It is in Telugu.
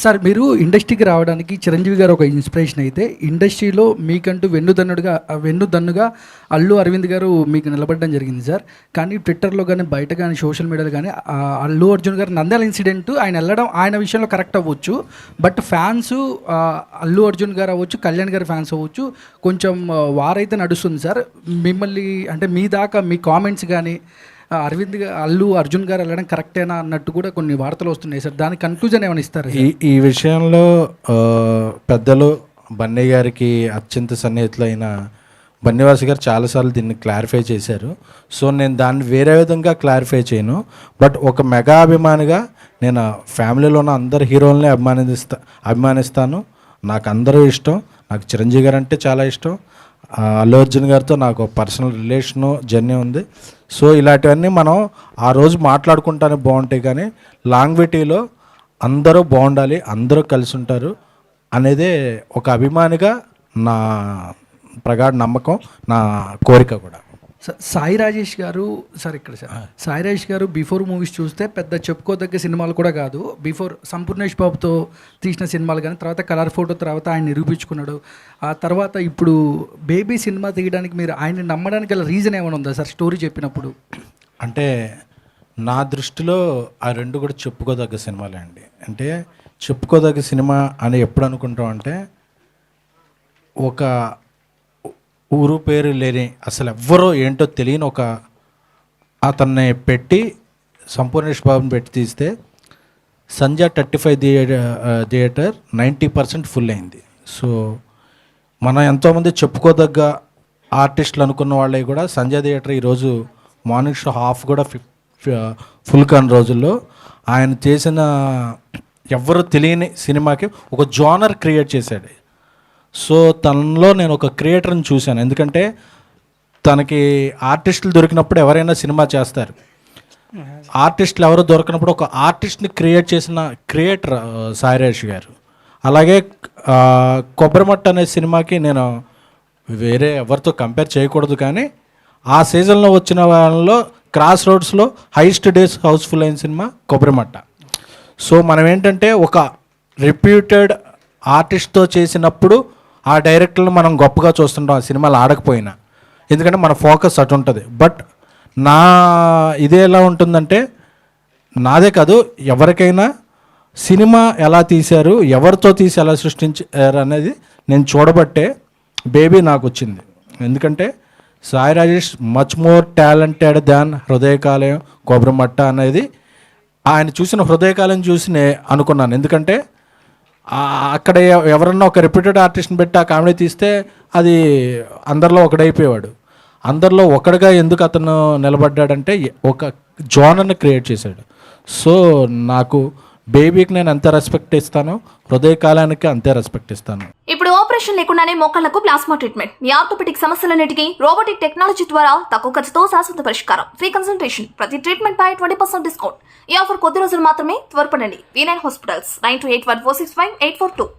సార్ మీరు ఇండస్ట్రీకి రావడానికి చిరంజీవి గారు ఒక ఇన్స్పిరేషన్ అయితే, ఇండస్ట్రీలో మీకంటూ వెన్నుదన్నుగా అల్లు అరవింద్ గారు మీకు నిలబడడం జరిగింది సార్. కానీ ట్విట్టర్లో కానీ బయట కానీ సోషల్ మీడియాలో కానీ అల్లు అర్జున్ గారు నంద్యాల ఇన్సిడెంట్ ఆయన వెళ్ళడం ఆయన విషయంలో కరెక్ట్ అవ్వచ్చు, బట్ ఫ్యాన్స్ అల్లు అర్జున్ గారు అవ్వచ్చు, కళ్యాణ్ గారి ఫ్యాన్స్ అవ్వచ్చు, కొంచెం వారైతే నడుస్తుంది సార్. మిమ్మల్ని అంటే మీ దాకా మీ కామెంట్స్ కానీ అల్లు అర్జున్ గారు వెళ్ళడం కరెక్టేనా అన్నట్టు కూడా కొన్ని వార్తలు వస్తున్నాయి సార్. దానికి కన్క్లూజన్ ఏమైనా ఇస్తారు? ఈ విషయంలో పెద్దలు బన్నీ గారికి అత్యంత సన్నిహితులైన బన్నీవాసి గారు చాలాసార్లు దీన్ని క్లారిఫై చేశారు. సో నేను దాన్ని వేరే విధంగా క్లారిఫై చేయను. బట్ ఒక మెగా అభిమానిగా నేను ఫ్యామిలీలో ఉన్న అందరు హీరోల్ని అభిమానిస్తాను. నాకు అందరూ ఇష్టం. నాకు చిరంజీవి గారు అంటే చాలా ఇష్టం. అల్లు అర్జున్ గారితో నాకు పర్సనల్ రిలేషను జర్నీ ఉంది. సో ఇలాంటివన్నీ మనం ఆ రోజు మాట్లాడుకుంటానికి బాగుంటాయి, కానీ లాంగ్విటీలో అందరూ బాగుండాలి, అందరూ కలిసి ఉంటారు అనేదే ఒక అభిమానిగా నా ప్రగాఢ నమ్మకం, నా కోరిక కూడా. సాయి రాజేష్ గారు సార్ ఇక్కడ సార్ సాయి రాజేష్ గారు బిఫోర్ మూవీస్ చూస్తే పెద్ద చెప్పుకోదగ్గ సినిమాలు కూడా కాదు. బిఫోర్ సంపూర్ణేష్ బాబుతో తీసిన సినిమాలు కానీ, తర్వాత కలర్ ఫోటో తర్వాత ఆయన నిరూపించుకున్నాడు. ఆ తర్వాత ఇప్పుడు బేబీ సినిమా తీయడానికి మీరు ఆయన నమ్మడానికి గల రీజన్ ఏమైనా ఉందా సార్ స్టోరీ చెప్పినప్పుడు? అంటే నా దృష్టిలో ఆ రెండు కూడా చెప్పుకోదగ్గ సినిమాలే అండి. అంటే చెప్పుకోదగ్గ సినిమా అని ఎప్పుడు అనుకుంటాం అంటే, ఒక ఊరు పేరు లేని అసలు ఎవ్వరో ఏంటో తెలియని ఒక అతన్ని పెట్టి సంపూర్ణేష్ బాబుని పెట్టి తీస్తే సంధ్య 35 థియేటర్ 90% ఫుల్ అయింది. సో మనం ఎంతోమంది చెప్పుకోదగ్గ ఆర్టిస్టులు అనుకున్న వాళ్ళవి కూడా సంధ్య థియేటర్ ఈరోజు మార్నింగ్ షో హాఫ్ కూడా ఫుల్ కాని రోజుల్లో ఆయన చేసిన ఎవ్వరూ తెలియని సినిమాకి ఒక జోనర్ క్రియేట్ చేశాడు. సో తనలో నేను ఒక క్రియేటర్ని చూశాను. ఎందుకంటే తనకి ఆర్టిస్టులు దొరికినప్పుడు ఎవరైనా సినిమా చేస్తారు. ఆర్టిస్టులు ఎవరు దొరికినప్పుడు ఒక ఆర్టిస్ట్ని క్రియేట్ చేసిన క్రియేటర్ సాయిరాజ్ గారు. అలాగే కొబ్బరిమట్ట అనే సినిమాకి నేను వేరే ఎవరితో కంపేర్ చేయకూడదు, కానీ ఆ సీజన్లో వచ్చిన వాళ్ళలో క్రాస్ రోడ్స్లో హైయెస్ట్ డేస్ హౌస్ఫుల్ అయిన సినిమా కొబ్బరిమట్ట. సో మనం ఏంటంటే ఒక రిప్యూటెడ్ ఆర్టిస్ట్తో చేసినప్పుడు ఆ డైరెక్టర్లు మనం గొప్పగా చూస్తుంటాం ఆ సినిమాలు ఆడకపోయినా, ఎందుకంటే మన ఫోకస్ అటు ఉంటుంది. బట్ నా ఇదే ఎలా ఉంటుందంటే, నాదే కాదు ఎవరికైనా సినిమా ఎలా తీశారు, ఎవరితో తీసి ఎలా సృష్టించారు అనేది నేను చూడబట్టే బేబీ నాకు వచ్చింది. ఎందుకంటే Sai Rajesh much more talented than Hrudayakaleyam Kobbarimatta అనేది ఆయన చూసిన హృదయకాలం చూసి అనుకున్నాను. ఎందుకంటే అక్కడ ఎవరన్నా ఒక రిప్యూటెడ్ ఆర్టిస్ట్ని పెట్టి ఆ కామెడీ తీస్తే అది అందరిలో ఒకడైపోయేవాడు. అందరిలో ఒకడుగా ఎందుకు అతను నిలబడ్డాడంటే ఒక జోనర్ని క్రియేట్ చేశాడు. సో నాకు బేబీకి నేను ఎంత రెస్పెక్ట్ ఇస్తానో హృదయకాలానికి అంతే రెస్పెక్ట్ ఇస్తాను. ఇప్పుడు ఆపరేషన్ లేకుండానే మోకాళ్లకు ప్లాస్మా ట్రీట్మెంట్, మీ ఆర్థోపెటిక్ సమస్యలన్నిటికీ రోబోటిక్ టెక్నాలజీ ద్వారా తక్కువ ఖర్చుతో శాశ్వత పరిష్కారం, ఫ్రీ కన్సల్టేషన్, ప్రతి ట్రీట్మెంట్ పై 20% డిస్కౌంట్. ఈ ఆఫర్ కొద్ది రోజులు మాత్రమే, త్వరపడండి. V9 hospitals 9281465842.